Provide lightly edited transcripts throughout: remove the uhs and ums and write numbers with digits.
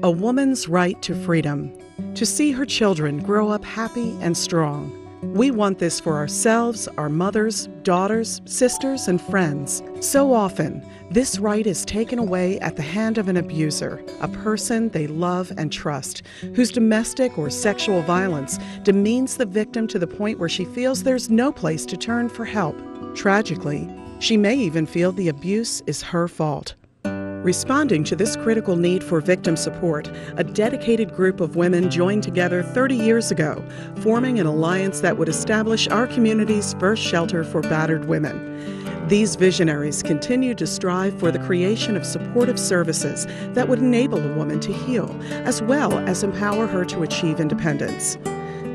A woman's right to freedom, to see her children grow up happy and strong. We want this for ourselves, our mothers, daughters, sisters, and friends. So often, this right is taken away at the hand of an abuser, a person they love and trust, whose domestic or sexual violence demeans the victim to the point where she feels there's no place to turn for help. Tragically, she may even feel the abuse is her fault. Responding to this critical need for victim support, a dedicated group of women joined together 30 years ago, forming an alliance that would establish our community's first shelter for battered women. These visionaries continue to strive for the creation of supportive services that would enable a woman to heal, as well as empower her to achieve independence.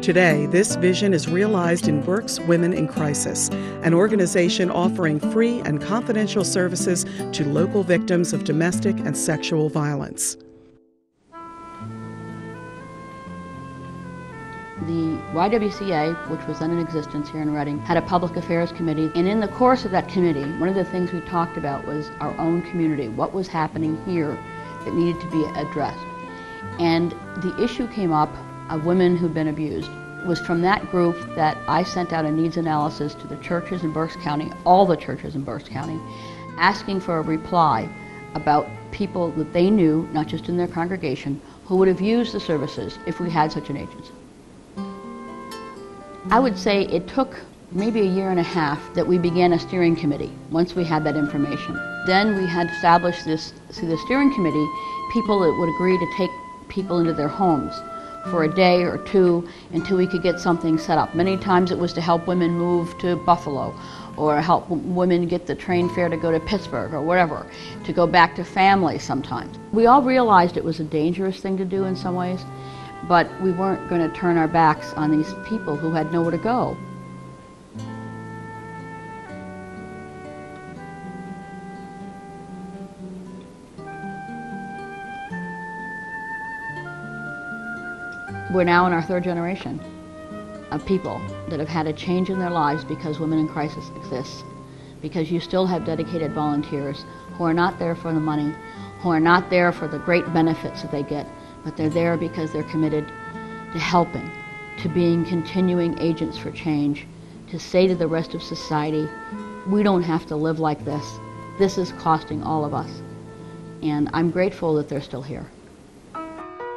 Today, this vision is realized in Berks Women in Crisis, an organization offering free and confidential services to local victims of domestic and sexual violence. The YWCA, which was then in existence here in Reading, had a public affairs committee, and in the course of that committee, one of the things we talked about was our own community, what was happening here that needed to be addressed. And the issue came up of women who'd been abused. It was from that group that I sent out a needs analysis to the churches in Berks County, all the churches in Berks County, asking for a reply about people that they knew, not just in their congregation, who would have used the services if we had such an agency. I would say it took maybe a year and a half that we began a steering committee once we had that information. Then we had established this, through the steering committee, people that would agree to take people into their homes for a day or two until we could get something set up. Many times it was to help women move to Buffalo or help women get the train fare to go to Pittsburgh or whatever, to go back to family sometimes. We all realized it was a dangerous thing to do in some ways, but we weren't going to turn our backs on these people who had nowhere to go. We're now in our third generation of people that have had a change in their lives because Women in Crisis exists. Because you still have dedicated volunteers who are not there for the money, who are not there for the great benefits that they get, but they're there because they're committed to helping, to being continuing agents for change, to say to the rest of society, we don't have to live like this. This is costing all of us. And I'm grateful that they're still here.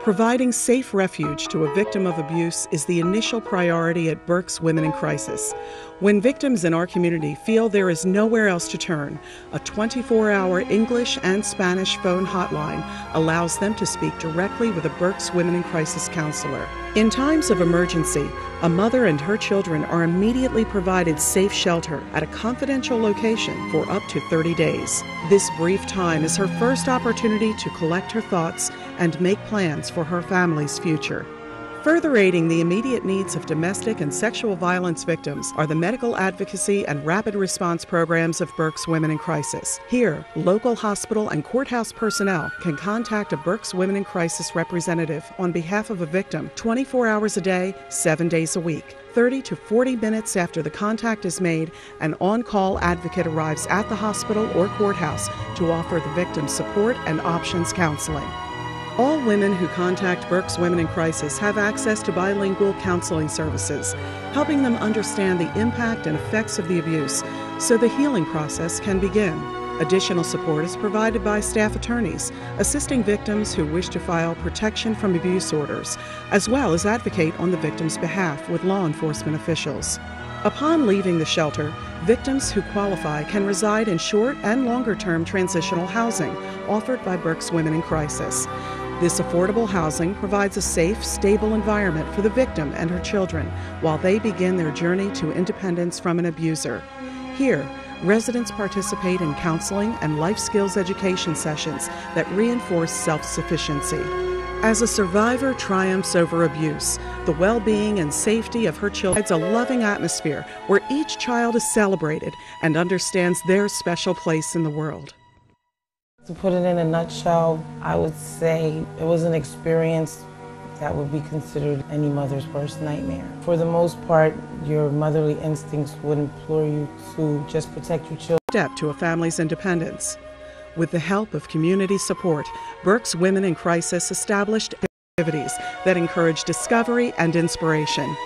Providing safe refuge to a victim of abuse is the initial priority at Berks Women in Crisis. When victims in our community feel there is nowhere else to turn, a 24-hour English and Spanish phone hotline allows them to speak directly with a Berks Women in Crisis counselor. In times of emergency, a mother and her children are immediately provided safe shelter at a confidential location for up to 30 days. This brief time is her first opportunity to collect her thoughts and make plans for her family's future. Further aiding the immediate needs of domestic and sexual violence victims are the medical advocacy and rapid response programs of Berks Women in Crisis. Here, local hospital and courthouse personnel can contact a Berks Women in Crisis representative on behalf of a victim 24 hours a day, 7 days a week. 30 to 40 minutes after the contact is made, an on-call advocate arrives at the hospital or courthouse to offer the victim support and options counseling. All women who contact Berks Women in Crisis have access to bilingual counseling services, helping them understand the impact and effects of the abuse so the healing process can begin. Additional support is provided by staff attorneys, assisting victims who wish to file protection from abuse orders, as well as advocate on the victim's behalf with law enforcement officials. Upon leaving the shelter, victims who qualify can reside in short and longer-term transitional housing offered by Berks Women in Crisis. This affordable housing provides a safe, stable environment for the victim and her children while they begin their journey to independence from an abuser. Here, residents participate in counseling and life skills education sessions that reinforce self-sufficiency. As a survivor triumphs over abuse, the well-being and safety of her children provides a loving atmosphere where each child is celebrated and understands their special place in the world. To put it in a nutshell, I would say it was an experience that would be considered any mother's worst nightmare. For the most part, your motherly instincts would implore you to just protect your children. Step to a family's independence. With the help of community support, Berks Women in Crisis established activities that encourage discovery and inspiration.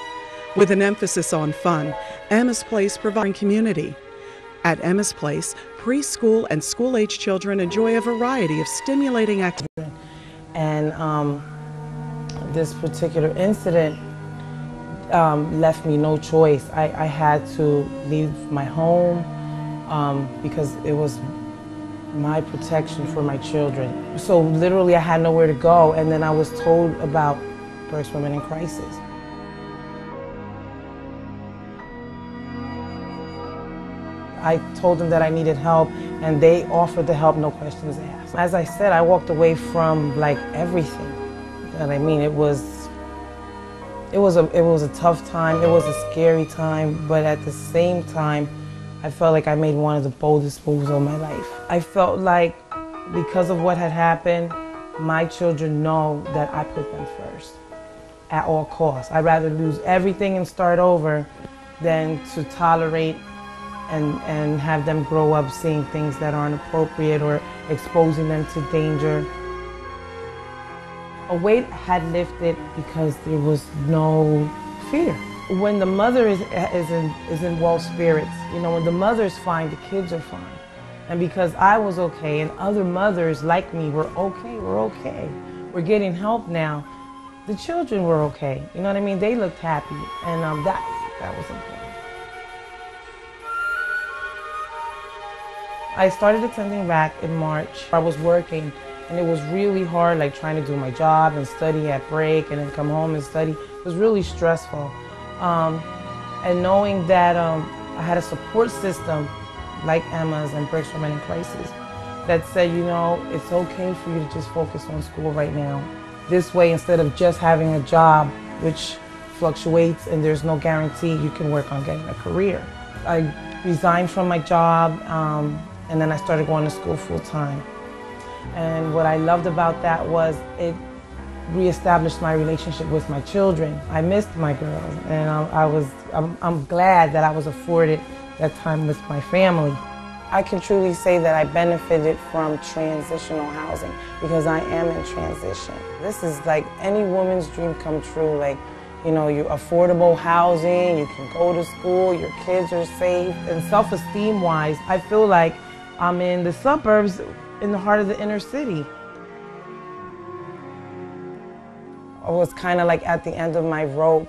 With an emphasis on fun, Emma's Place provides community. At Emma's Place, preschool and school-age children enjoy a variety of stimulating activities. And this particular incident left me no choice. I had to leave my home because it was my protection for my children. So literally I had nowhere to go, and then I was told about Berks Women in Crisis. I told them that I needed help, and they offered the help, no questions asked. As I said, I walked away from like everything. And I mean, it was a tough time, it was a scary time, but at the same time, I felt like I made one of the boldest moves of my life. I felt like because of what had happened, my children know that I put them first at all costs. I'd rather lose everything and start over than to tolerate and have them grow up seeing things that aren't appropriate or exposing them to danger. A weight had lifted because there was no fear. When the mother is in well spirits, you know, when the mother's fine, the kids are fine. And because I was okay and other mothers like me were okay, we're getting help now, the children were okay. You know what I mean? They looked happy, and that was important. I started attending back in March. I was working, and it was really hard, like trying to do my job and study at break and then come home and study. It was really stressful. And knowing that I had a support system like Emma's and Berks Women in Crisis that said, you know, it's okay for you to just focus on school right now. This way, instead of just having a job, which fluctuates and there's no guarantee, you can work on getting a career. I resigned from my job, and then I started going to school full time. And what I loved about that was it reestablished my relationship with my children. I missed my girls, and I'm glad that I was afforded that time with my family. I can truly say that I benefited from transitional housing because I am in transition. This is like any woman's dream come true. Like, you know, you affordable housing, you can go to school, your kids are safe. And self-esteem wise, I feel like I'm in the suburbs in the heart of the inner city. I was kind of like at the end of my rope,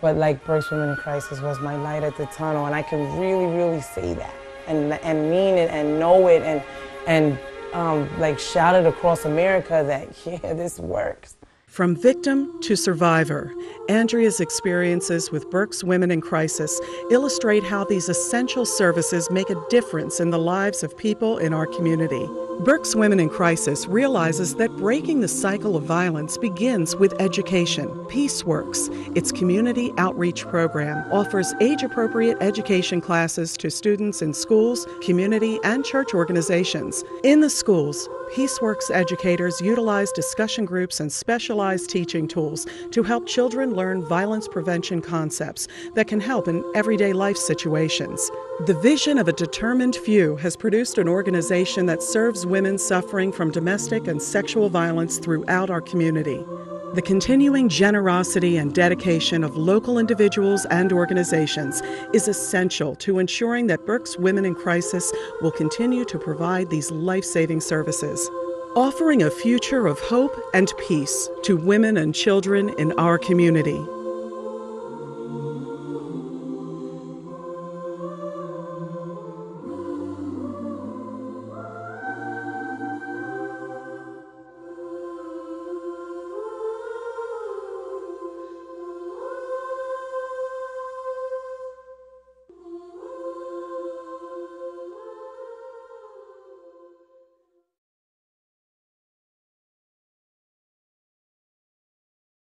but like Berks Women in Crisis was my light at the tunnel, and I can really, really say that and mean it and know it and like shout it across America that, yeah, this works. From victim to survivor, Andrea's experiences with Berks Women in Crisis illustrate how these essential services make a difference in the lives of people in our community. Berks Women in Crisis realizes that breaking the cycle of violence begins with education. PeaceWorks, its community outreach program, offers age-appropriate education classes to students in schools, community, and church organizations. In the schools, PeaceWorks educators utilize discussion groups and specialized teaching tools to help children learn violence prevention concepts that can help in everyday life situations. The vision of a determined few has produced an organization that serves women suffering from domestic and sexual violence throughout our community. The continuing generosity and dedication of local individuals and organizations is essential to ensuring that Berks Women in Crisis will continue to provide these life-saving services, offering a future of hope and peace to women and children in our community.